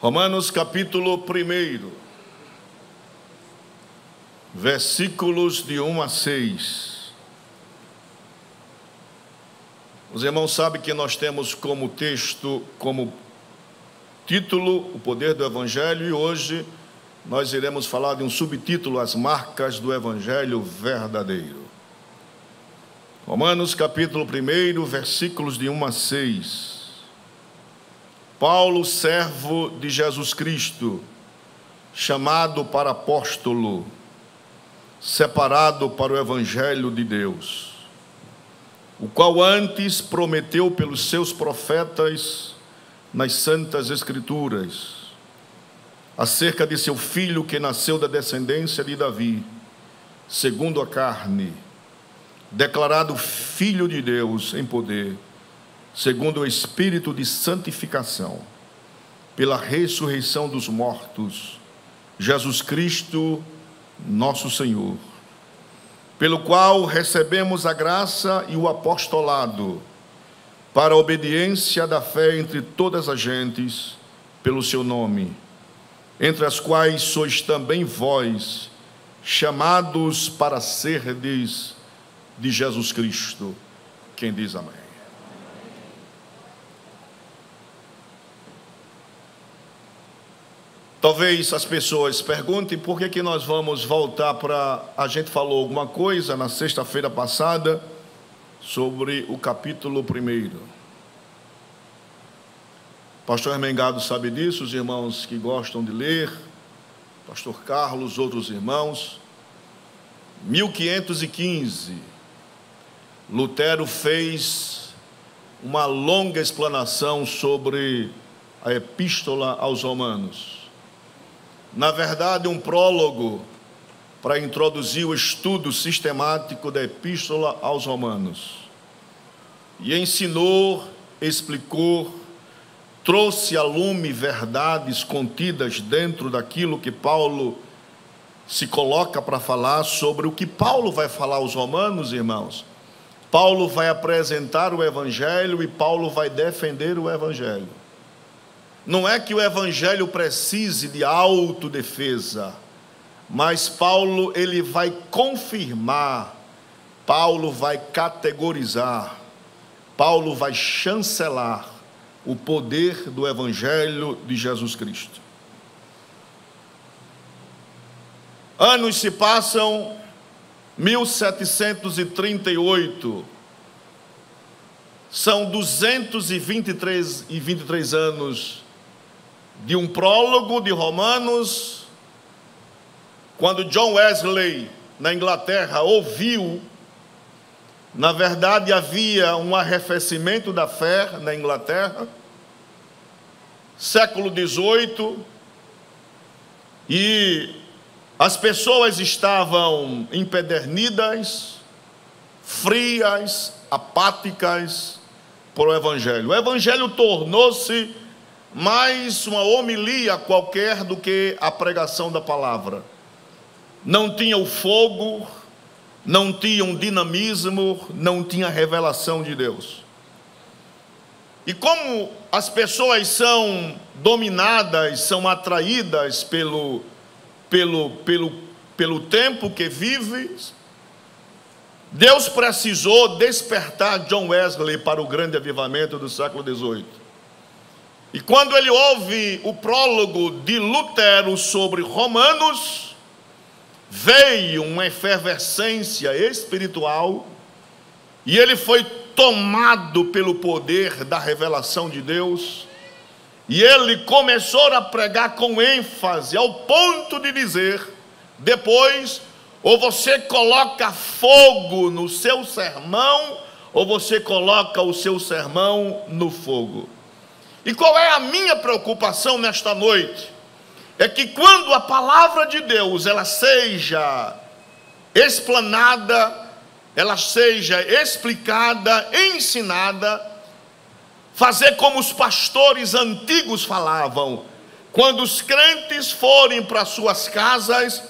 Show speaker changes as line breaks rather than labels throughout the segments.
Romanos capítulo 1, versículos de 1 a 6. Os irmãos sabem que nós temos como texto, como título, o poder do Evangelho, e hoje nós iremos falar de um subtítulo, as marcas do Evangelho verdadeiro. Romanos capítulo 1, versículos de 1 a 6. Paulo, servo de Jesus Cristo, chamado para apóstolo, separado para o Evangelho de Deus, o qual antes prometeu pelos seus profetas nas Santas Escrituras, acerca de seu filho que nasceu da descendência de Davi, segundo a carne, declarado Filho de Deus em poder, segundo o Espírito de santificação, pela ressurreição dos mortos, Jesus Cristo, nosso Senhor, pelo qual recebemos a graça e o apostolado, para a obediência da fé entre todas as gentes, pelo seu nome, entre as quais sois também vós, chamados para serdes de Jesus Cristo. Quem diz amém? Talvez as pessoas perguntem por que nós vamos voltar para... A gente falou alguma coisa na sexta-feira passada sobre o capítulo 1. Pastor Hermengado sabe disso, os irmãos que gostam de ler, Pastor Carlos, outros irmãos. 1515, Lutero fez uma longa explanação sobre a Epístola aos Romanos. Na verdade, um prólogo para introduzir o estudo sistemático da Epístola aos Romanos. E ensinou, explicou, trouxe a lume verdades contidas dentro daquilo que Paulo se coloca para falar sobre o que Paulo vai falar aos romanos, irmãos. Paulo vai apresentar o Evangelho e Paulo vai defender o Evangelho. Não é que o Evangelho precise de autodefesa, mas Paulo, ele vai confirmar, Paulo vai categorizar, Paulo vai chancelar o poder do Evangelho de Jesus Cristo. Anos se passam, 1738, são 223 anos de um prólogo de Romanos, quando John Wesley, na Inglaterra, ouviu, na verdade havia um arrefecimento da fé na Inglaterra, século XVIII, e as pessoas estavam empedernidas, frias, apáticas por o Evangelho. O Evangelho tornou-se mais uma homilia qualquer do que a pregação da palavra. Não tinha o fogo, não tinha um dinamismo, não tinha a revelação de Deus. E como as pessoas são dominadas, são atraídas pelo tempo que vive, Deus precisou despertar John Wesley para o grande avivamento do século XVIII. E quando ele ouve o prólogo de Lutero sobre Romanos, veio uma efervescência espiritual, e ele foi tomado pelo poder da revelação de Deus, e ele começou a pregar com ênfase, ao ponto de dizer, depois, ou você coloca fogo no seu sermão, ou você coloca o seu sermão no fogo. E qual é a minha preocupação nesta noite? É que quando a palavra de Deus, ela seja explanada, ela seja explicada, ensinada, fazer como os pastores antigos falavam, quando os crentes forem para suas casas,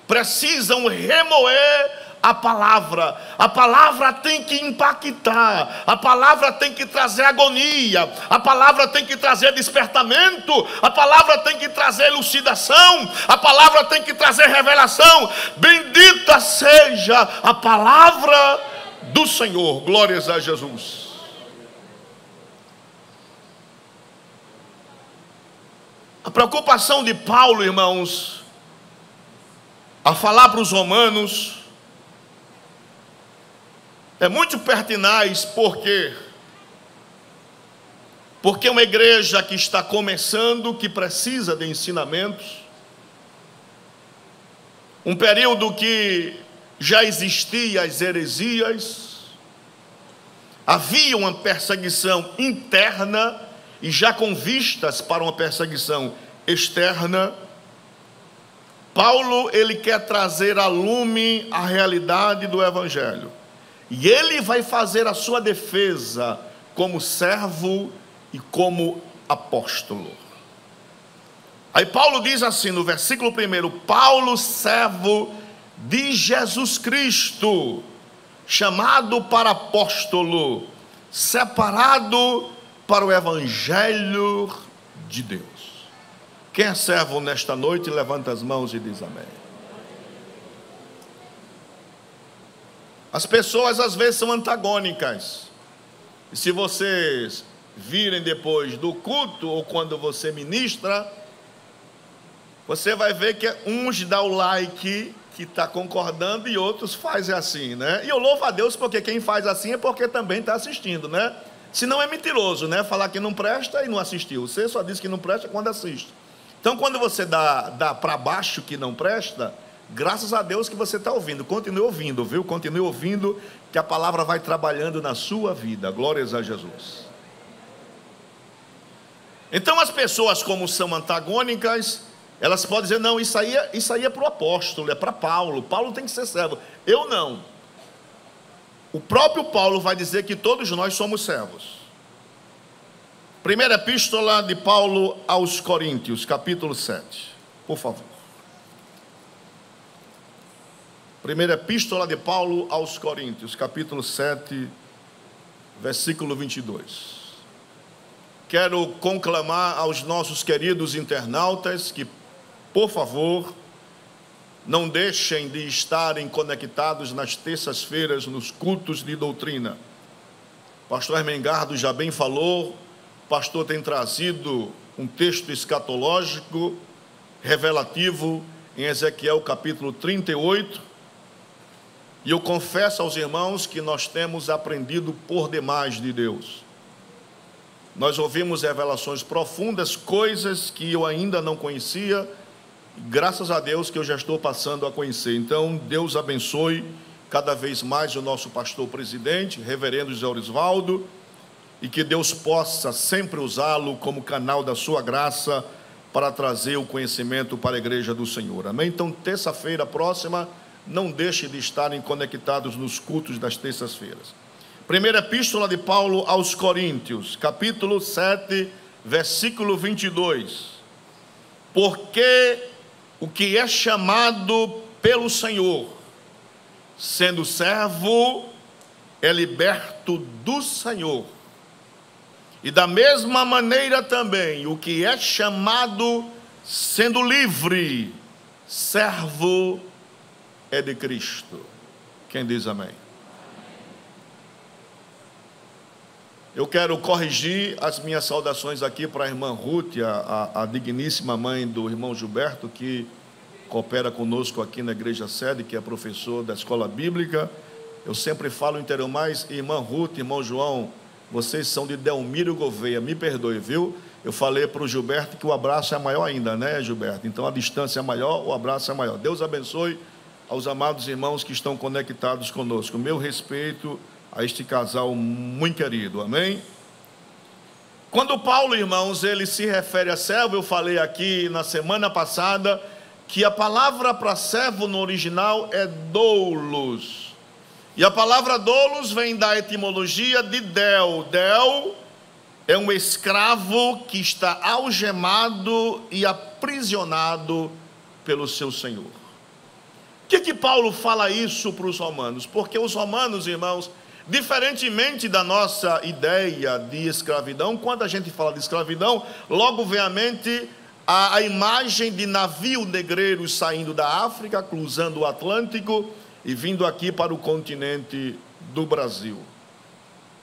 precisam remoer a palavra tem que impactar, a palavra tem que trazer agonia, a palavra tem que trazer despertamento, a palavra tem que trazer elucidação, a palavra tem que trazer revelação. Bendita seja a palavra do Senhor, glórias a Jesus. A preocupação de Paulo, irmãos, a falar para os romanos, é muito pertinaz. Porque uma igreja que está começando, que precisa de ensinamentos, um período que já existia as heresias, havia uma perseguição interna e já com vistas para uma perseguição externa. Paulo, ele quer trazer a lume a realidade do Evangelho. E ele vai fazer a sua defesa como servo e como apóstolo. Aí Paulo diz assim no versículo 1: Paulo, servo de Jesus Cristo, chamado para apóstolo, separado para o Evangelho de Deus. Quem é servo nesta noite, levanta as mãos e diz amém. As pessoas às vezes são antagônicas. E se vocês virem depois do culto, ou quando você ministra, você vai ver que uns dão o like, que está concordando, e outros fazem assim, né? E eu louvo a Deus, porque quem faz assim é porque também está assistindo, né? Senão é mentiroso, né? Falar que não presta e não assistiu. Você só diz que não presta quando assiste. Então, quando você dá para baixo que não presta, graças a Deus que você está ouvindo. Continue ouvindo, viu? Continue ouvindo, que a palavra vai trabalhando na sua vida. Glórias a Jesus. Então, as pessoas, como são antagônicas, elas podem dizer: não, isso aí é para o apóstolo, é para Paulo. Paulo tem que ser servo. Eu não. O próprio Paulo vai dizer que todos nós somos servos. Primeira epístola de Paulo aos Coríntios, capítulo 7, por favor. Primeira epístola de Paulo aos Coríntios, capítulo 7, versículo 22. Quero conclamar aos nossos queridos internautas que, por favor, não deixem de estarem conectados nas terças-feiras nos cultos de doutrina. O pastor Hermengardo já bem falou. O pastor tem trazido um texto escatológico, revelativo, em Ezequiel capítulo 38, e eu confesso aos irmãos que nós temos aprendido por demais de Deus. Nós ouvimos revelações profundas, coisas que eu ainda não conhecia, e graças a Deus que eu já estou passando a conhecer. Então, Deus abençoe cada vez mais o nosso pastor presidente, reverendo José Orisvaldo, e que Deus possa sempre usá-lo como canal da sua graça para trazer o conhecimento para a igreja do Senhor. Amém? Então, terça-feira próxima, não deixe de estarem conectados nos cultos das terças-feiras. Primeira epístola de Paulo aos Coríntios, capítulo 7, versículo 22. Porque o que é chamado pelo Senhor, sendo servo, é liberto do Senhor. E da mesma maneira também, o que é chamado, sendo livre, servo é de Cristo. Quem diz amém? Eu quero corrigir as minhas saudações aqui para a irmã Ruth, a digníssima mãe do irmão Gilberto, que coopera conosco aqui na igreja sede, que é professor da escola bíblica. Eu sempre falo interior, mas irmã Ruth, irmão João, vocês são de Delmiro Gouveia, me perdoe, viu? Eu falei para o Gilberto que o abraço é maior ainda, né, Gilberto? Então a distância é maior, o abraço é maior. Deus abençoe aos amados irmãos que estão conectados conosco. Meu respeito a este casal muito querido, amém? Quando Paulo, irmãos, ele se refere a servo, eu falei aqui na semana passada que a palavra para servo no original é doulos. E a palavra doulos vem da etimologia de del. Del é um escravo que está algemado e aprisionado pelo seu senhor. que Paulo fala isso para os romanos? Porque os romanos, irmãos, diferentemente da nossa ideia de escravidão, quando a gente fala de escravidão, logo vem à mente a imagem de navio negreiros saindo da África, cruzando o Atlântico e vindo aqui para o continente do Brasil,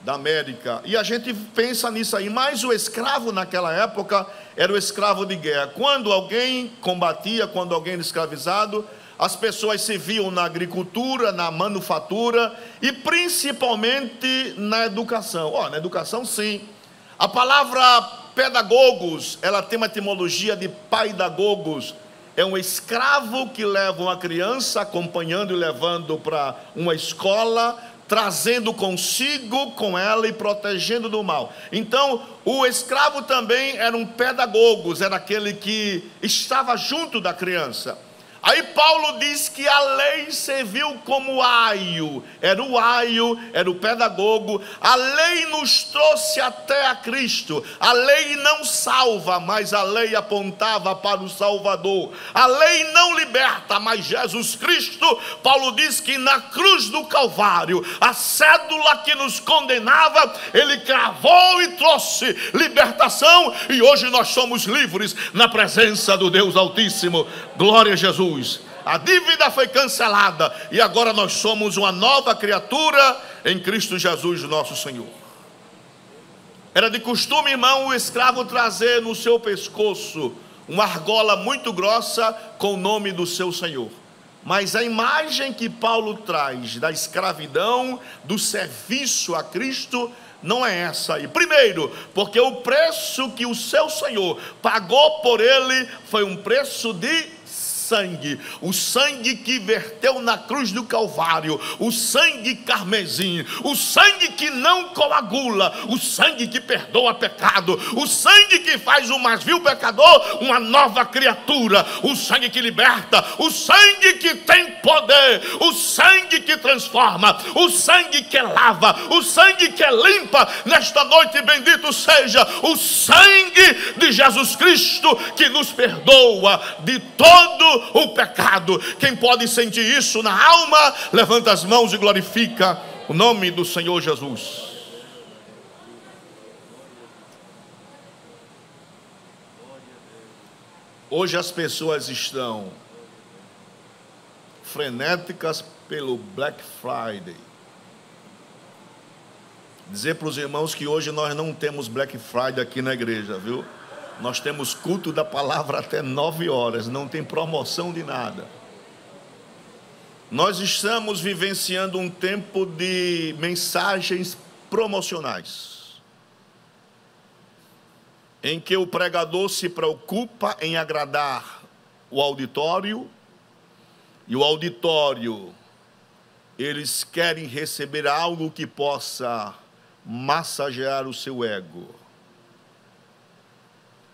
da América. E a gente pensa nisso aí, mas o escravo naquela época era o escravo de guerra. Quando alguém combatia, quando alguém era escravizado, as pessoas se viam na agricultura, na manufatura e principalmente na educação. Na educação, sim. A palavra pedagogos, ela tem uma etimologia de paidagogos. É um escravo que leva uma criança acompanhando e levando para uma escola, trazendo consigo com ela e protegendo do mal. Então, o escravo também era um pedagogos, era aquele que estava junto da criança. Aí Paulo diz que a lei serviu como aio, era o pedagogo. A lei nos trouxe até a Cristo. A lei não salva, mas a lei apontava para o Salvador. A lei não liberta, mas Jesus Cristo, Paulo diz que na cruz do Calvário, a cédula que nos condenava, ele cravou e trouxe libertação, e hoje nós somos livres na presença do Deus Altíssimo. Glória a Jesus. A dívida foi cancelada e agora nós somos uma nova criatura em Cristo Jesus, nosso Senhor. Era de costume, irmão, o escravo trazer no seu pescoço uma argola muito grossa com o nome do seu senhor. Mas a imagem que Paulo traz da escravidão, do serviço a Cristo, não é essa aí. Primeiro, porque o preço que o seu Senhor pagou por ele foi um preço de sangue, o sangue que verteu na cruz do Calvário, o sangue carmesim, o sangue que não coagula, o sangue que perdoa pecado, o sangue que faz o mais vil pecador uma nova criatura, o sangue que liberta, o sangue que tem poder, o sangue que transforma, o sangue que lava, o sangue que limpa. Nesta noite, bendito seja o sangue de Jesus Cristo, que nos perdoa de todo o pecado. Quem pode sentir isso na alma, levanta as mãos e glorifica o nome do Senhor Jesus. Hoje as pessoas estão frenéticas pelo Black Friday. Dizer para os irmãos que hoje nós não temos Black Friday aqui na igreja, viu? Nós temos culto da palavra até 9 horas, não tem promoção de nada. Nós estamos vivenciando um tempo de mensagens promocionais, em que o pregador se preocupa em agradar o auditório, e o auditório, eles querem receber algo que possa massagear o seu ego.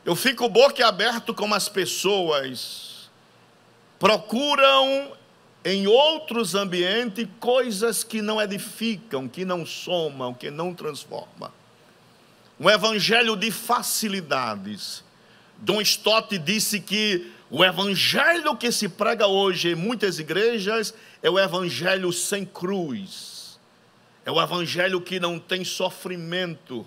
Eu fico boquiaberto como as pessoas procuram em outros ambientes coisas que não edificam, que não somam, que não transformam. Um evangelho de facilidades. John Stott disse que o evangelho que se prega hoje em muitas igrejas é o evangelho sem cruz. É o evangelho que não tem sofrimento.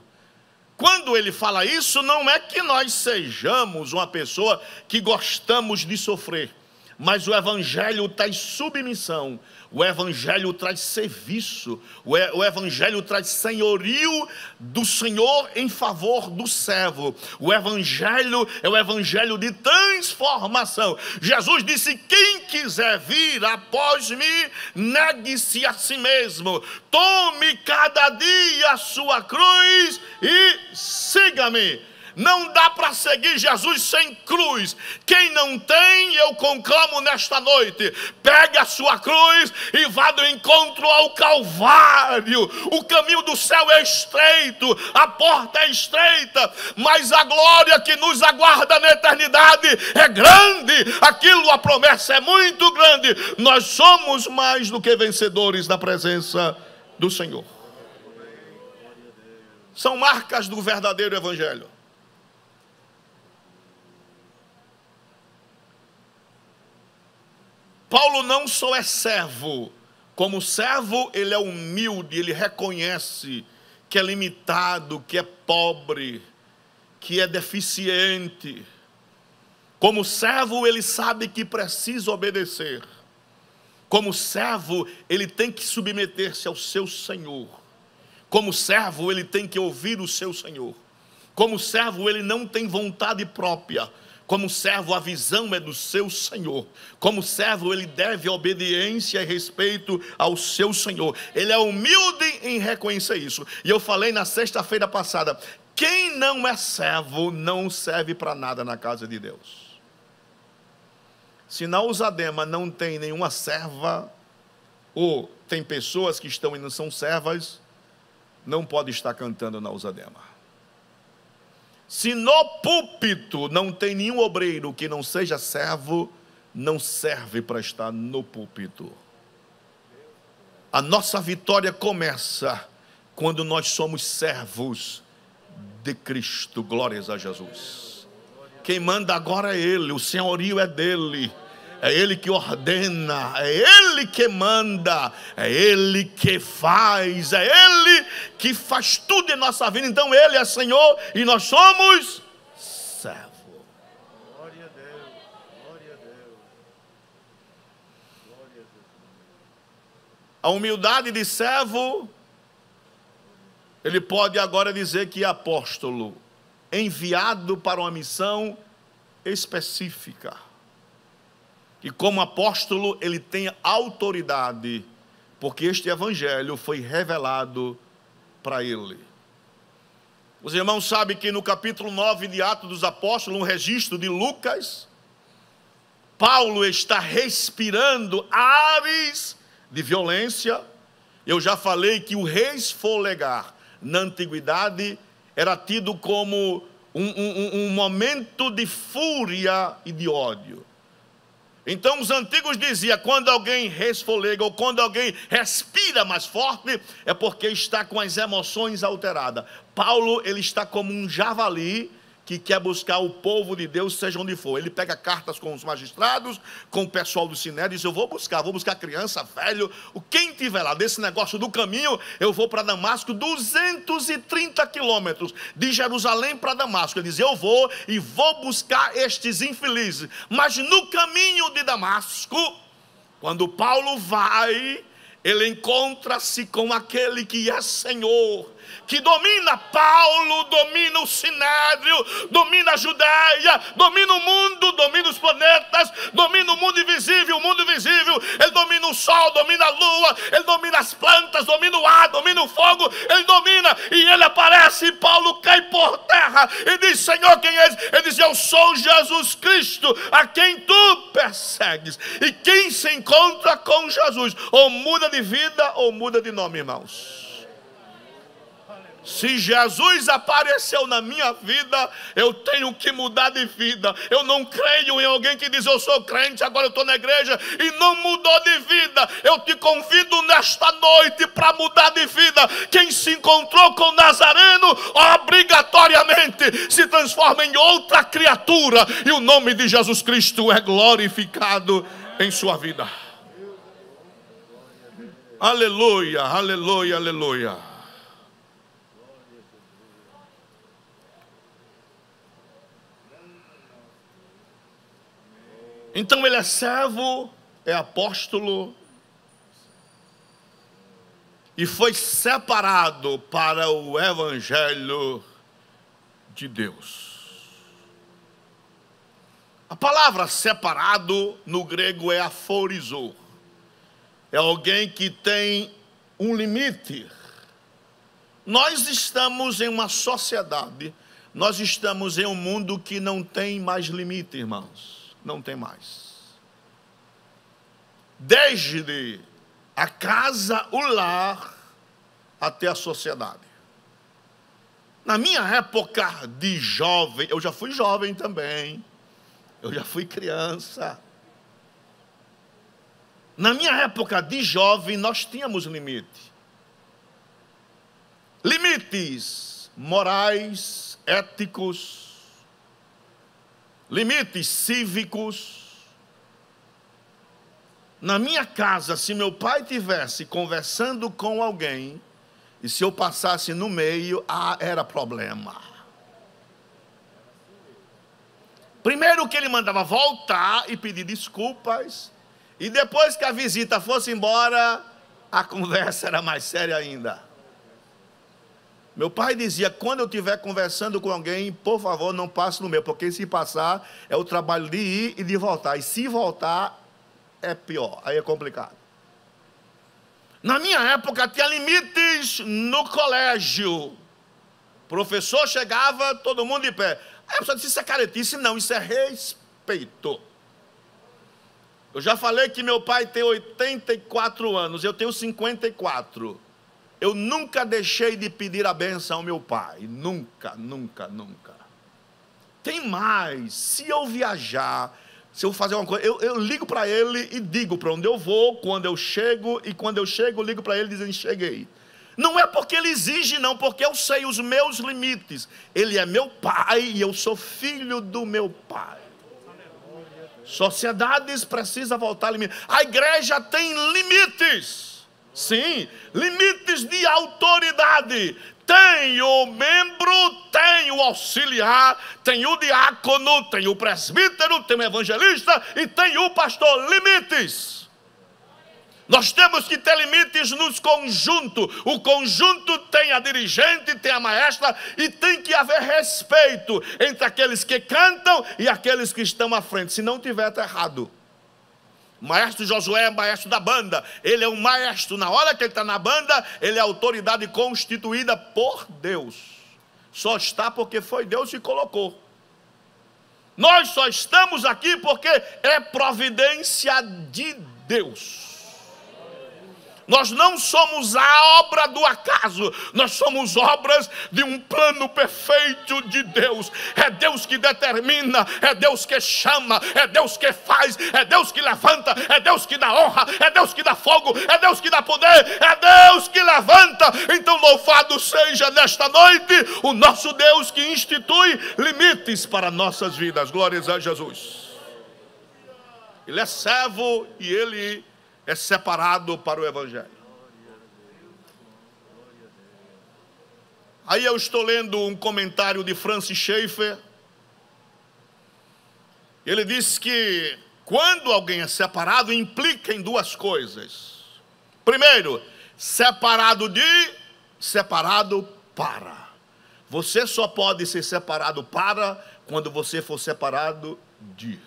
Quando ele fala isso, não é que nós sejamos uma pessoa que gostamos de sofrer, mas o evangelho traz submissão, o evangelho traz serviço, o evangelho traz senhorio do Senhor em favor do servo. O evangelho é o evangelho de transformação. Jesus disse: quem quiser vir após mim, negue-se a si mesmo, tome cada dia a sua cruz e siga-me. Não dá para seguir Jesus sem cruz. Quem não tem, eu conclamo nesta noite: pegue a sua cruz e vá do encontro ao Calvário. O caminho do céu é estreito, a porta é estreita, mas a glória que nos aguarda na eternidade é grande. Aquilo, a promessa é muito grande. Nós somos mais do que vencedores na presença do Senhor. São marcas do verdadeiro evangelho. Paulo não só é servo, como servo ele é humilde, ele reconhece que é limitado, que é pobre, que é deficiente. Como servo ele sabe que precisa obedecer. Como servo ele tem que submeter-se ao seu Senhor. Como servo ele tem que ouvir o seu Senhor. Como servo ele não tem vontade própria. Como servo, a visão é do seu Senhor. Como servo, ele deve obediência e respeito ao seu Senhor. Ele é humilde em reconhecer isso. E eu falei na sexta-feira passada, quem não é servo não serve para nada na casa de Deus. Se na Usadema não tem nenhuma serva, ou tem pessoas que estão e não são servas, não pode estar cantando na Usadema. Se no púlpito não tem nenhum obreiro que não seja servo, não serve para estar no púlpito. A nossa vitória começa quando nós somos servos de Cristo. Glórias a Jesus. Quem manda agora é Ele, o senhorio é dele. É Ele que ordena, é Ele que manda, é Ele que faz, é Ele que faz tudo em nossa vida. Então Ele é Senhor e nós somos servos. Glória a Deus, glória a Deus, glória a Deus. A humildade de servo, ele pode agora dizer que é apóstolo, enviado para uma missão específica. E como apóstolo ele tem autoridade, porque este evangelho foi revelado para ele. Os irmãos sabem que no capítulo 9 de Atos dos Apóstolos, um registro de Lucas, Paulo está respirando ares de violência. Eu já falei que o resfolegar na antiguidade era tido como um momento de fúria e de ódio. Então os antigos diziam, quando alguém resfolega ou quando alguém respira mais forte, é porque está com as emoções alteradas. Paulo, ele está como um javali que quer buscar o povo de Deus, seja onde for. Ele pega cartas com os magistrados, com o pessoal do Sinédrio, e diz, eu vou buscar criança, velho, quem tiver lá, desse negócio do caminho, eu vou para Damasco, 230 quilômetros, de Jerusalém para Damasco. Ele diz, eu vou e vou buscar estes infelizes. Mas no caminho de Damasco, quando Paulo vai, ele encontra-se com aquele que é Senhor, que domina Paulo, domina o Sinédrio, domina a Judéia, domina o mundo, domina os planetas, domina o mundo invisível, o mundo visível. Ele domina o sol, domina a lua, ele domina as plantas, domina o ar, domina o fogo, ele domina. E ele aparece e Paulo cai por terra e diz, Senhor, quem és? Ele diz, eu sou Jesus Cristo, a quem tu persegues. E quem se encontra com Jesus, ou muda de vida ou muda de nome, irmãos. Se Jesus apareceu na minha vida, eu tenho que mudar de vida. Eu não creio em alguém que diz, eu sou crente, agora eu estou na igreja e não mudou de vida. Eu te convido nesta noite para mudar de vida. Quem se encontrou com Nazareno, obrigatoriamente se transforma em outra criatura. E o nome de Jesus Cristo é glorificado em sua vida. Aleluia, aleluia, aleluia. Então ele é servo, é apóstolo e foi separado para o evangelho de Deus. A palavra separado no grego é aforizou. É alguém que tem um limite. Nós estamos em uma sociedade, nós estamos em um mundo que não tem mais limite, irmãos. Não tem mais. Desde a casa, o lar, até a sociedade. Na minha época de jovem, eu já fui jovem também, eu já fui criança. Na minha época de jovem, nós tínhamos limite. Limites morais, éticos, limites cívicos. Na minha casa, se meu pai estivesse conversando com alguém, e se eu passasse no meio, era problema. Primeiro que ele mandava voltar e pedir desculpas, e depois que a visita fosse embora, a conversa era mais séria ainda. Meu pai dizia, quando eu estiver conversando com alguém, por favor, não passe no meio, porque se passar, é o trabalho de ir e de voltar. E se voltar, é pior, aí é complicado. Na minha época, tinha limites no colégio. O professor chegava, todo mundo de pé. Aí a pessoa disse, isso é caretice? Não, isso é respeito. Eu já falei que meu pai tem 84 anos, eu tenho 54. Eu nunca deixei de pedir a benção ao meu pai. Nunca, nunca, nunca. Tem mais, se eu viajar, se eu fazer uma coisa, eu ligo para ele e digo para onde eu vou, quando eu chego, e quando eu chego, eu ligo para ele dizendo, cheguei. Não é porque ele exige, não, porque eu sei os meus limites. Ele é meu pai e eu sou filho do meu pai. Sociedades precisam voltar a limites. A igreja tem limites. Sim, limites de autoridade. Tem o membro, tem o auxiliar, tem o diácono, tem o presbítero, tem o evangelista e tem o pastor. Limites. Nós temos que ter limites nos conjuntos. O conjunto tem a dirigente, tem a maestra, e tem que haver respeito entre aqueles que cantam e aqueles que estão à frente. Se não tiver, está errado. O maestro Josué é maestro da banda. Ele é um maestro. Na hora que ele está na banda, ele é autoridade constituída por Deus. Só está porque foi Deus que colocou. Nós só estamos aqui porque é providência de Deus. Nós não somos a obra do acaso, nós somos obras de um plano perfeito de Deus. É Deus que determina, é Deus que chama, é Deus que faz, é Deus que levanta, é Deus que dá honra, é Deus que dá fogo, é Deus que dá poder, é Deus que levanta. Então louvado seja nesta noite o nosso Deus que institui limites para nossas vidas. Glórias a Jesus. Ele é servo e ele é separado para o evangelho. Aí eu estou lendo um comentário de Francis Schaeffer. Ele diz que quando alguém é separado, implica em duas coisas. Primeiro, separado de, separado para. Você só pode ser separado para quando você for separado de.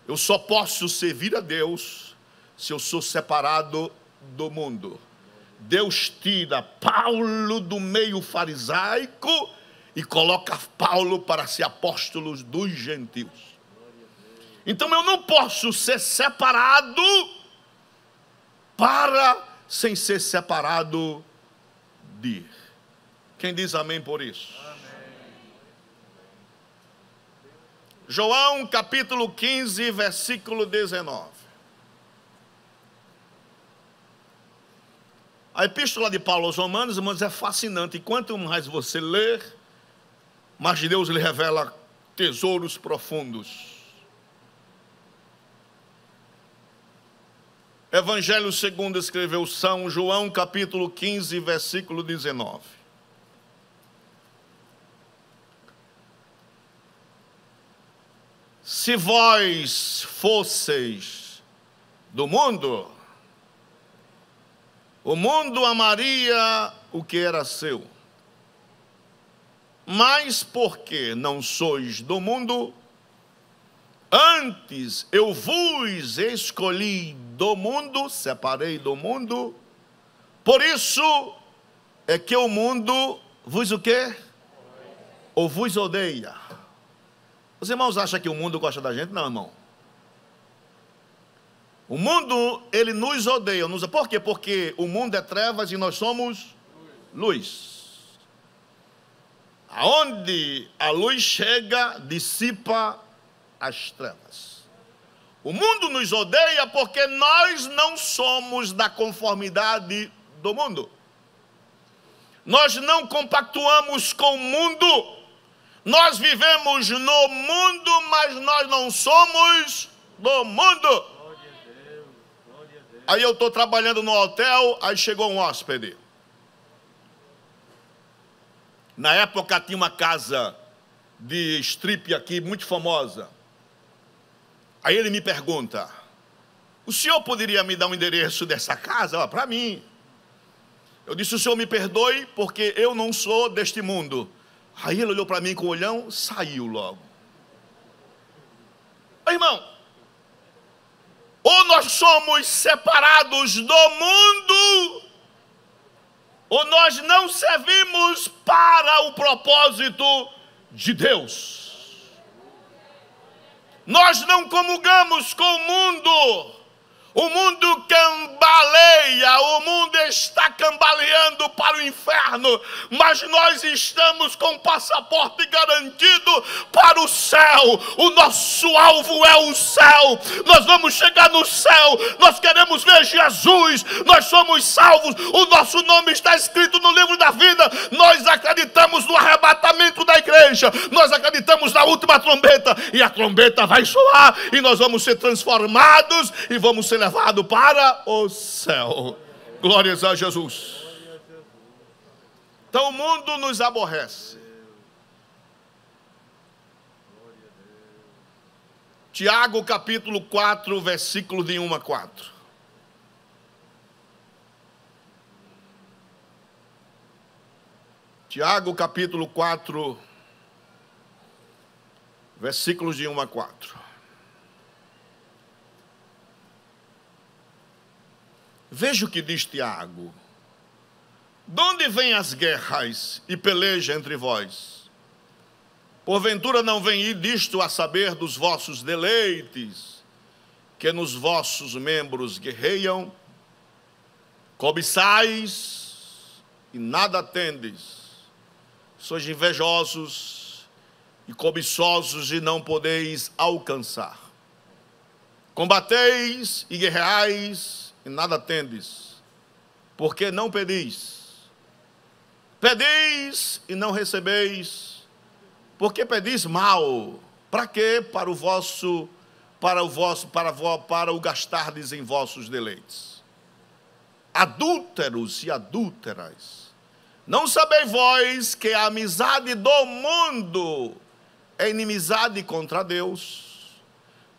Eu só posso servir a Deus se eu sou separado do mundo. Deus tira Paulo do meio farisaico e coloca Paulo para ser apóstolo dos gentios. Então eu não posso ser separado para sem ser separado de. Quem diz amém por isso? João capítulo 15, versículo 19. A epístola de Paulo aos Romanos, irmãos, é fascinante. E quanto mais você ler, mais Deus lhe revela tesouros profundos. Evangelho segundo escreveu São João, capítulo 15, versículo 19. Se vós fosseis do mundo, o mundo amaria o que era seu. Mas porque não sois do mundo, antes eu vos escolhi do mundo, separei do mundo, por isso é que o mundo vos o quê? Ou vos odeia. Os irmãos acham que o mundo gosta da gente? Não, irmão. O mundo, ele nos odeia. Por quê? Porque o mundo é trevas e nós somos luz. Aonde a luz chega, dissipa as trevas. O mundo nos odeia porque nós não somos da conformidade do mundo. Nós não compactuamos com o mundo. Nós vivemos no mundo, mas nós não somos do mundo. Aí eu estou trabalhando no hotel, aí chegou um hóspede. Na época tinha uma casa de strip aqui, muito famosa. Aí ele me pergunta: o senhor poderia me dar um endereço dessa casa? Para mim. Eu disse: o senhor me perdoe, porque eu não sou deste mundo. Aí ele olhou para mim com o olhão, saiu logo. Irmão, ou nós somos separados do mundo, ou nós não servimos para o propósito de Deus. Nós não comungamos com o mundo. O mundo cambaleia, o mundo está cambaleando para o inferno, mas nós estamos com passaporte garantido para o céu. O nosso alvo é o céu. Nós vamos chegar no céu, nós queremos ver Jesus, nós somos salvos, o nosso nome está escrito no livro da vida. Nós acreditamos no arrebatamento da igreja, nós acreditamos na última trombeta, e a trombeta vai soar, e nós vamos ser transformados, e vamos ser levados para o céu. Glórias a Jesus. Então o mundo nos aborrece. Tiago capítulo 4, versículos de 1 a 4. Tiago capítulo 4, versículos de 1 a 4. Veja o que diz Tiago: de onde vêm as guerras e peleja entre vós? Porventura não vem disto a saber dos vossos deleites, que nos vossos membros guerreiam? Cobiçais e nada tendes, sois invejosos e cobiçosos e não podeis alcançar. Combateis e guerreais e nada tendes, porque não pedis. Pedis e não recebeis, porque pedis mal. Para quê? Para o gastardes em vossos deleites. Adúlteros e adúlteras, não sabeis vós que a amizade do mundo é inimizade contra Deus?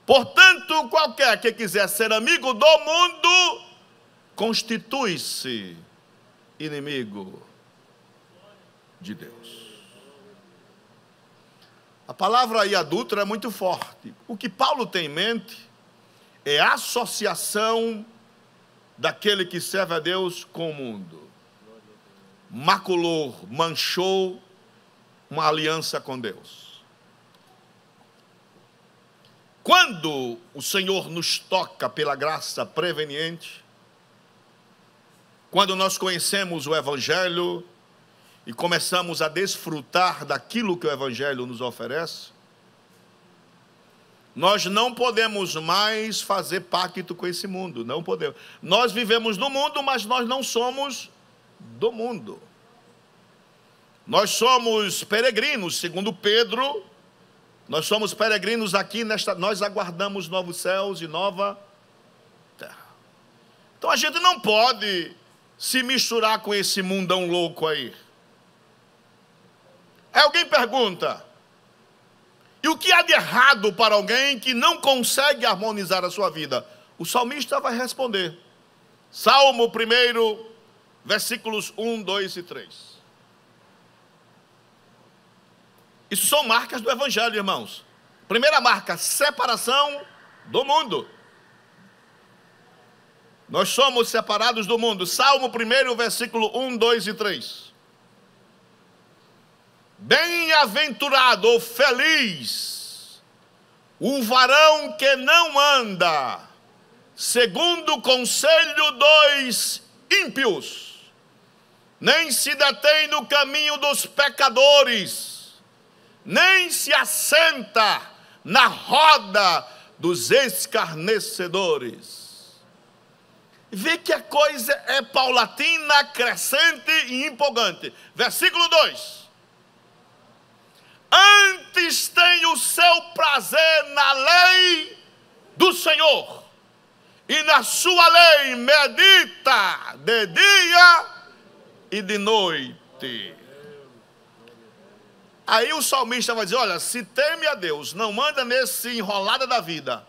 Portanto, qualquer que quiser ser amigo do mundo, constitui-se inimigo de Deus. A palavra aí adúltero é muito forte. O que Paulo tem em mente é a associação daquele que serve a Deus com o mundo. Maculou, manchou uma aliança com Deus. Quando o Senhor nos toca pela graça preveniente, quando nós conhecemos o Evangelho e começamos a desfrutar daquilo que o Evangelho nos oferece, nós não podemos mais fazer pacto com esse mundo, não podemos. Nós vivemos no mundo, mas nós não somos do mundo. Nós somos peregrinos, segundo Pedro. Nós somos peregrinos aqui, nós aguardamos novos céus e nova terra. Então a gente não pode se misturar com esse mundão louco aí. Aí alguém pergunta: e o que há de errado para alguém que não consegue harmonizar a sua vida? O salmista vai responder. Salmo 1, versículos 1, 2 e 3. Isso são marcas do Evangelho, irmãos. Primeira marca: separação do mundo. Nós somos separados do mundo. Salmo 1, versículo 1, 2 e 3. Bem-aventurado ou feliz o varão que não anda segundo o conselho dos ímpios, nem se detém no caminho dos pecadores, nem se assenta na roda dos escarnecedores. Vê que a coisa é paulatina, crescente e empolgante. Versículo 2. Antes tem o seu prazer na lei do Senhor, e na sua lei medita de dia e de noite. Aí o salmista vai dizer, olha, se teme a Deus, não anda nesse enrolada da vida,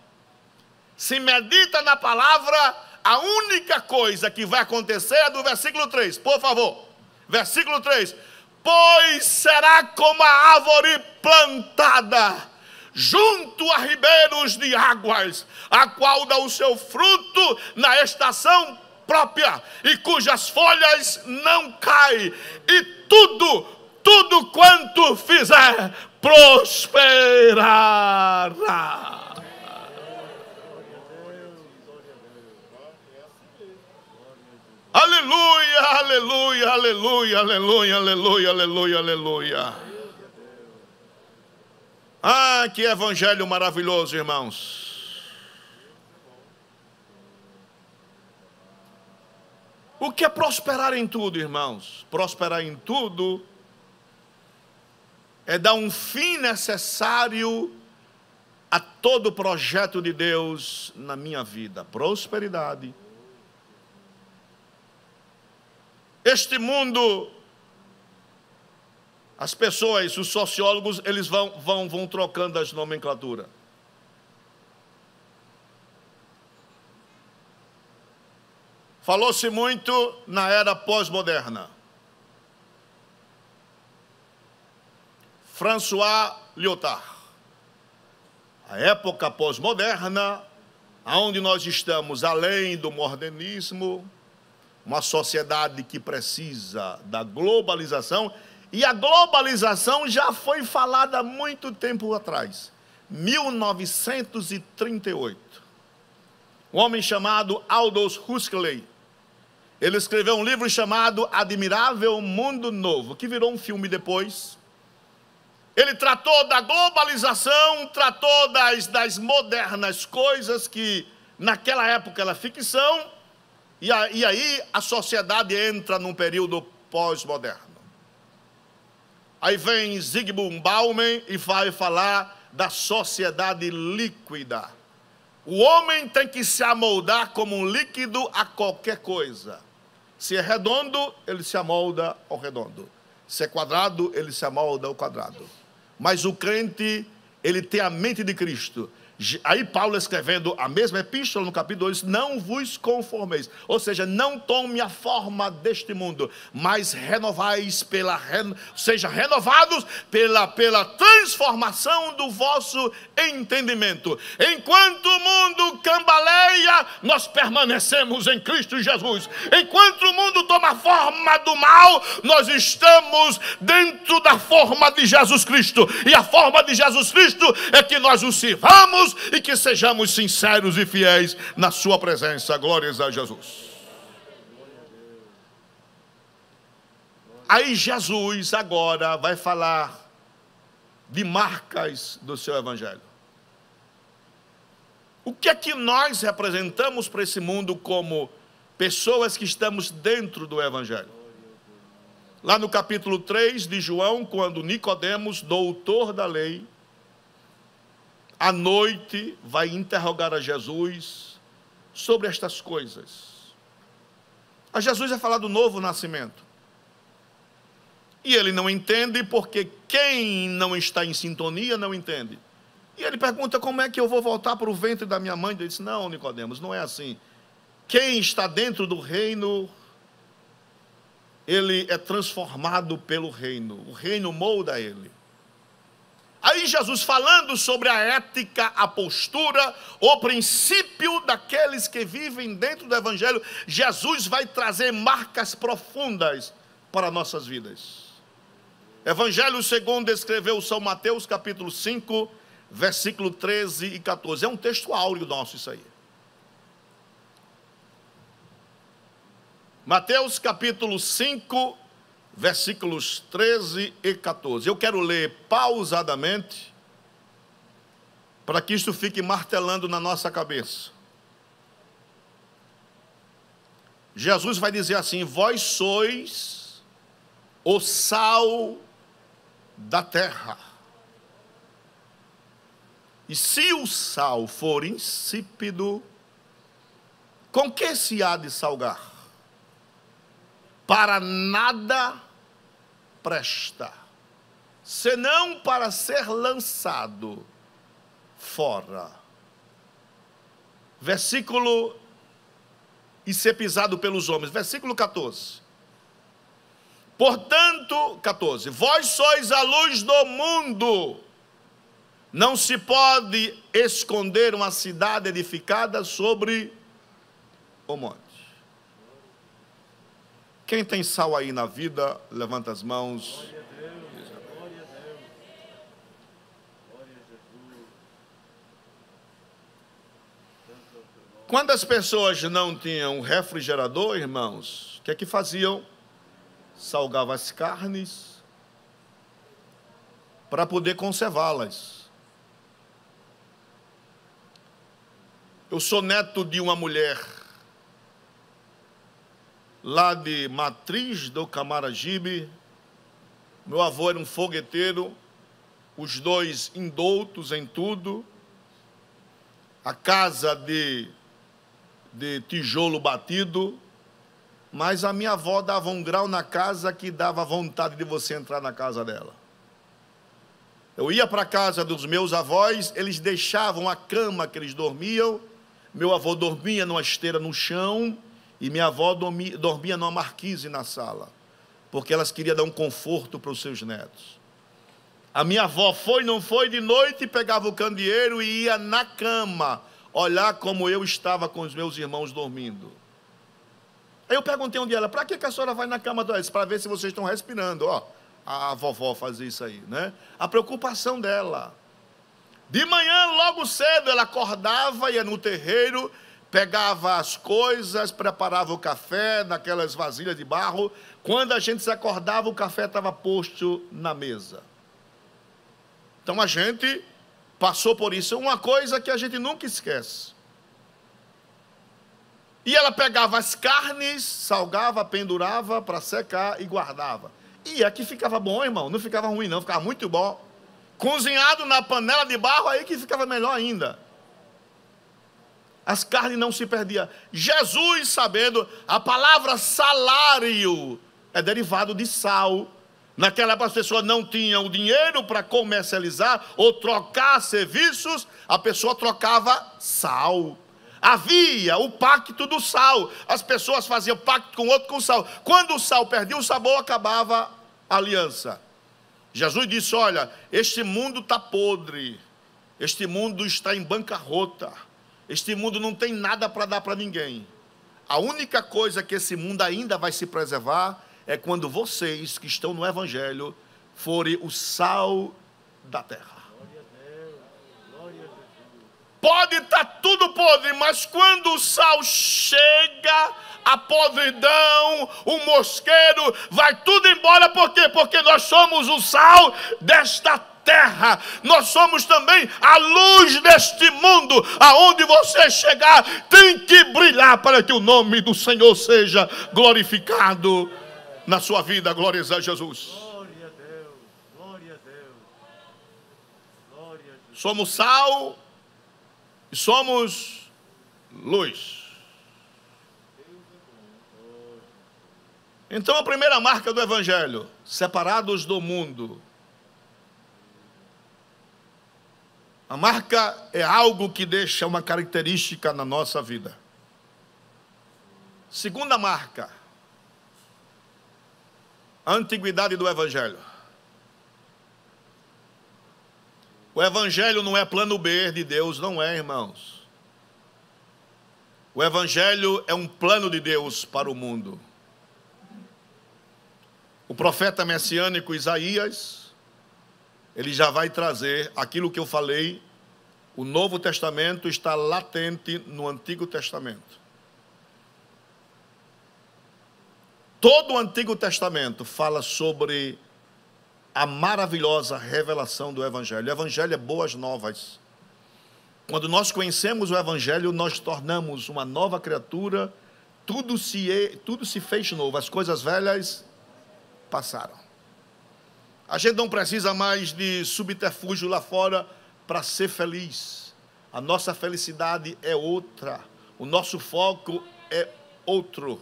se medita na palavra, a única coisa que vai acontecer é do versículo 3, por favor. Versículo 3, pois será como a árvore plantada junto a ribeiros de águas, a qual dá o seu fruto na estação própria, e cujas folhas não caem, e tudo quanto fizer, prosperará. Aleluia, aleluia, aleluia, aleluia, aleluia, aleluia, aleluia. Ah, que evangelho maravilhoso, irmãos. O que é prosperar em tudo, irmãos? Prosperar em tudo é dar um fim necessário a todo o projeto de Deus na minha vida. Prosperidade. Este mundo, as pessoas, os sociólogos, eles vão trocando as nomenclaturas. Falou-se muito na era pós-moderna. François Lyotard. A época pós-moderna, onde nós estamos além do modernismo, uma sociedade que precisa da globalização, e a globalização já foi falada há muito tempo atrás, 1938. Um homem chamado Aldous Huxley, ele escreveu um livro chamado Admirável Mundo Novo, que virou um filme depois. Ele tratou da globalização, tratou das modernas coisas que naquela época era ficção, e aí a sociedade entra num período pós-moderno. Aí vem Zygmunt Bauman e vai falar da sociedade líquida. O homem tem que se amoldar como um líquido a qualquer coisa. Se é redondo, ele se amolda ao redondo. Se é quadrado, ele se amolda ao quadrado. Mas o crente, ele tem a mente de Cristo. Aí Paulo escrevendo a mesma epístola no capítulo 2, não vos conformeis, ou seja, não tome a forma deste mundo, mas renovais seja renovados pela transformação do vosso entendimento. Enquanto o mundo cambaleia, nós permanecemos em Cristo Jesus. Enquanto o mundo toma a forma do mal, nós estamos dentro da forma de Jesus Cristo, e a forma de Jesus Cristo é que nós o sirvamos e que sejamos sinceros e fiéis na sua presença. Glórias a Jesus. Aí Jesus agora vai falar de marcas do seu evangelho. O que é que nós representamos para esse mundo como pessoas que estamos dentro do evangelho? Lá no capítulo 3 de João, quando Nicodemos, doutor da lei, à noite vai interrogar a Jesus sobre estas coisas. A Jesus é falar do novo nascimento. E ele não entende, porque quem não está em sintonia não entende. E ele pergunta, como é que eu vou voltar para o ventre da minha mãe? Ele disse, não, Nicodemos, não é assim. Quem está dentro do reino, ele é transformado pelo reino. O reino molda ele. Aí Jesus falando sobre a ética, a postura, o princípio daqueles que vivem dentro do evangelho, Jesus vai trazer marcas profundas para nossas vidas. Evangelho segundo escreveu São Mateus, capítulo 5, versículo 13 e 14. É um texto áureo nosso isso aí. Mateus, capítulo 5, versículos 13 e 14. Eu quero ler pausadamente, para que isto fique martelando na nossa cabeça. Jesus vai dizer assim, vós sois o sal da terra. E se o sal for insípido, com que se há de salgar? Para nada presta, senão para ser lançado fora. Versículo, e ser pisado pelos homens. Versículo 14. Portanto, 14, vós sois a luz do mundo. Não se pode esconder uma cidade edificada sobre o monte. Quem tem sal aí na vida, levanta as mãos. Quando as pessoas não tinham refrigerador, irmãos, o que é que faziam? Salgavam as carnes para poder conservá-las. Eu sou neto de uma mulher lá de Matriz do Camaragibe. Meu avô era um fogueteiro, os dois indoutos em tudo. A casa de tijolo batido, mas a minha avó dava um grau na casa que dava vontade de você entrar na casa dela. Eu ia para a casa dos meus avós, eles deixavam a cama que eles dormiam, meu avô dormia numa esteira no chão, e minha avó dormia numa marquise na sala, porque elas queriam dar um conforto para os seus netos. A minha avó não foi de noite, pegava o candeeiro e ia na cama, olhar como eu estava com os meus irmãos dormindo. Aí eu perguntei um dia ela, para que a senhora vai na cama deles? Para ver se vocês estão respirando. Ó, a vovó fazia isso aí, né? A preocupação dela. De manhã, logo cedo, ela acordava, ia no terreiro, pegava as coisas, preparava o café naquelas vasilhas de barro. Quando a gente se acordava, o café estava posto na mesa. Então a gente passou por isso. Uma coisa que a gente nunca esquece. E ela pegava as carnes, salgava, pendurava para secar e guardava. E aqui ficava bom, irmão. Não ficava ruim, não. Ficava muito bom. Cozinhado na panela de barro, aí que ficava melhor ainda. As carnes não se perdiam. Jesus, sabendo, a palavra salário é derivado de sal. Naquela época as pessoas não tinham dinheiro para comercializar ou trocar serviços, a pessoa trocava sal. Havia o pacto do sal. As pessoas faziam pacto com o outro com sal. Quando o sal perdia o sabor, acabava a aliança. Jesus disse, olha, este mundo está podre. Este mundo está em bancarrota. Este mundo não tem nada para dar para ninguém. A única coisa que esse mundo ainda vai se preservar é quando vocês que estão no Evangelho forem o sal da terra. Pode estar tudo podre, mas quando o sal chega, a podridão, o mosqueiro, vai tudo embora. Por quê? Porque nós somos o sal desta terra. Nós somos também a luz deste mundo. Aonde você chegar, tem que brilhar para que o nome do Senhor seja glorificado na sua vida. Glórias a Jesus.
Glória a Deus, glória a Deus, glória a Jesus.
Somos sal e somos luz. Então a primeira marca do Evangelho, separados do mundo. A marca é algo que deixa uma característica na nossa vida. Segunda marca, a antiguidade do Evangelho. O Evangelho não é plano B de Deus, não é, irmãos. O Evangelho é um plano de Deus para o mundo. O profeta messiânico Isaías, ele já vai trazer aquilo que eu falei. O Novo Testamento está latente no Antigo Testamento. Todo o Antigo Testamento fala sobre a maravilhosa revelação do Evangelho. O Evangelho é boas novas. Quando nós conhecemos o Evangelho, nós tornamos uma nova criatura. Tudo se fez novo. As coisas velhas passaram. A gente não precisa mais de subterfúgio lá fora para ser feliz. A nossa felicidade é outra. O nosso foco é outro.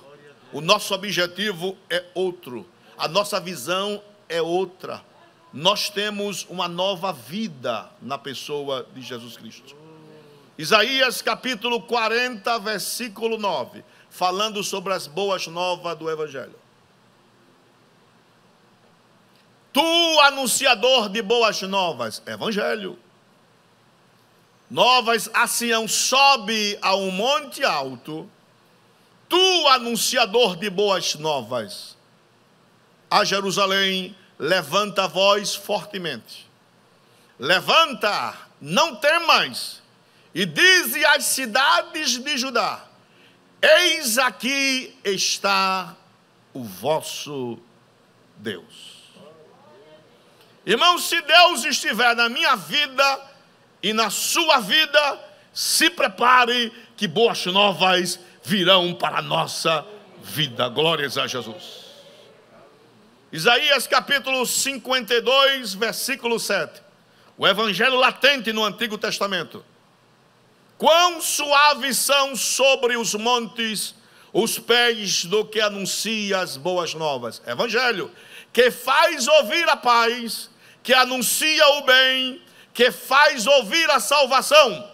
O nosso objetivo é outro. A nossa visão é outra. Nós temos uma nova vida na pessoa de Jesus Cristo. Isaías capítulo 40, versículo 9, falando sobre as boas novas do Evangelho. Tu, anunciador de boas novas, Evangelho. Novas a Sião, sobe a um monte alto. Tu, anunciador de boas novas, a Jerusalém, levanta a voz fortemente. Levanta, não temas, e dize às cidades de Judá: eis aqui está o vosso Deus. Irmão, se Deus estiver na minha vida e na sua vida, se prepare que boas novas virão para a nossa vida. Glórias a Jesus. Isaías capítulo 52, versículo 7. O evangelho latente no Antigo Testamento. Quão suaves são sobre os montes os pés do que anuncia as boas novas. Evangelho, que faz ouvir a paz, que anuncia o bem, que faz ouvir a salvação,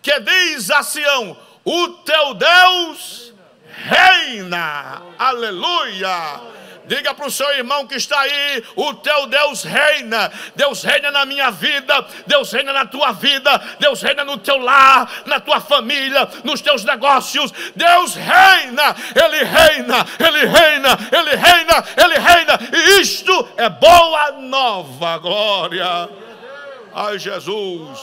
que diz a Sião: o teu Deus reina. Aleluia. Diga para o seu irmão que está aí: o teu Deus reina. Deus reina na minha vida, Deus reina na tua vida, Deus reina no teu lar, na tua família, nos teus negócios. Deus reina, Ele reina, Ele reina, Ele reina, Ele reina. E isto é boa nova. Glória a Jesus.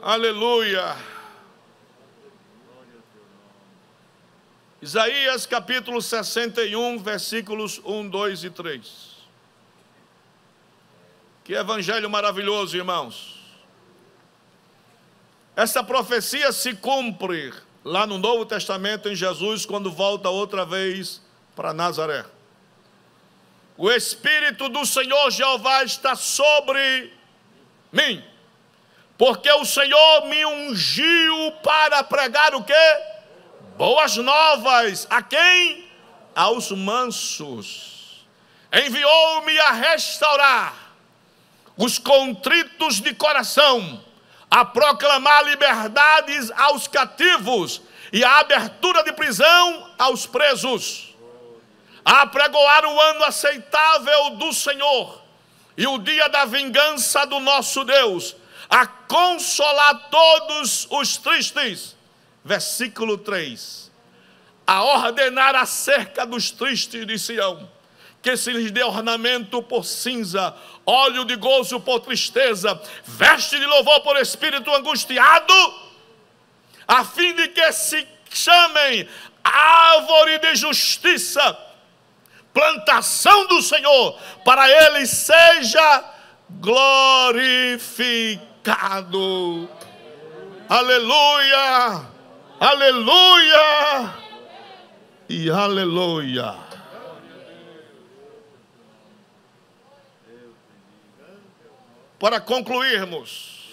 Aleluia. Isaías capítulo 61, versículos 1, 2 e 3. Que evangelho maravilhoso, irmãos. Essa profecia se cumpre lá no Novo Testamento em Jesus, quando volta outra vez para Nazaré. O Espírito do Senhor Jeová está sobre mim, porque o Senhor me ungiu para pregar o quê? Boas novas. A quem? Aos mansos. Enviou-me a restaurar os contritos de coração, a proclamar liberdades aos cativos e a abertura de prisão aos presos, a apregoar o ano aceitável do Senhor e o dia da vingança do nosso Deus, a consolar todos os tristes. Versículo 3. A ordenar acerca dos tristes de Sião, que se lhes dê ornamento por cinza, óleo de gozo por tristeza, veste de louvor por espírito angustiado, a fim de que se chamem árvore de justiça, plantação do Senhor, para ele seja glorificado. Aleluia, aleluia e aleluia. Para concluirmos,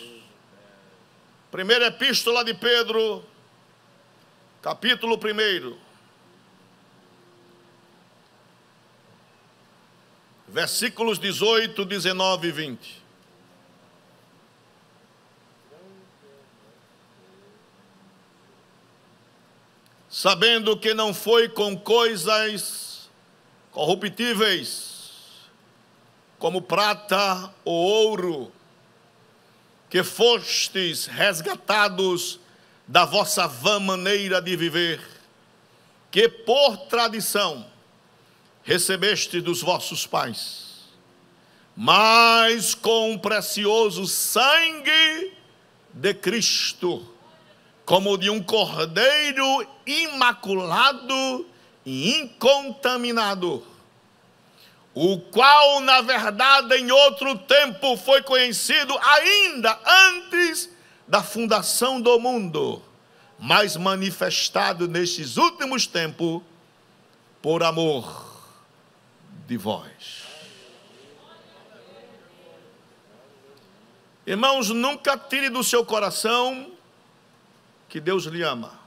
primeira epístola de Pedro, capítulo 1, versículos 18, 19 e 20. Sabendo que não foi com coisas corruptíveis, como prata ou ouro, que fostes resgatados da vossa vã maneira de viver, que por tradição recebeste dos vossos pais, mas com o precioso sangue de Cristo, como de um cordeiro imaculado e incontaminado, o qual, na verdade, em outro tempo foi conhecido ainda antes da fundação do mundo, mas manifestado nestes últimos tempos por amor de vós. Irmãos, nunca tire do seu coração que Deus lhe ama.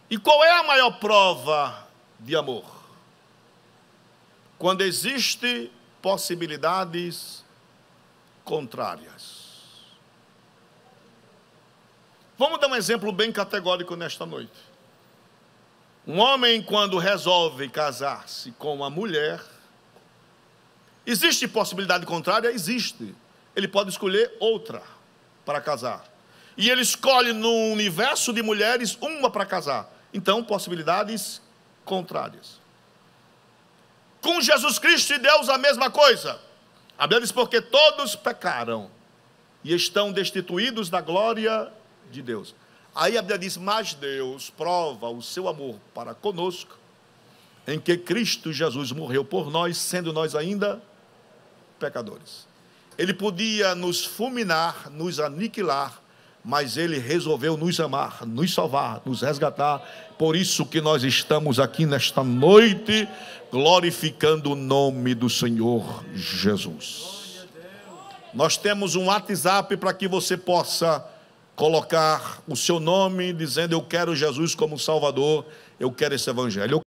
E qual é a maior prova de amor? Quando existem possibilidades contrárias. Vamos dar um exemplo bem categórico nesta noite. Um homem, quando resolve casar-se com uma mulher, existe possibilidade contrária? Existe. Ele pode escolher outra para casar. E ele escolhe no universo de mulheres uma para casar. Então, possibilidades contrárias. Com Jesus Cristo e Deus a mesma coisa. A Bíblia diz: porque todos pecaram e estão destituídos da glória de Deus. Aí a Bíblia diz: mas Deus prova o seu amor para conosco, em que Cristo Jesus morreu por nós, sendo nós ainda pecadores. Ele podia nos fulminar, nos aniquilar, mas Ele resolveu nos amar, nos salvar, nos resgatar. Por isso que nós estamos aqui nesta noite, glorificando o nome do Senhor Jesus. Nós temos um WhatsApp para que você possa colocar o seu nome, dizendo: eu quero Jesus como Salvador, eu quero esse Evangelho.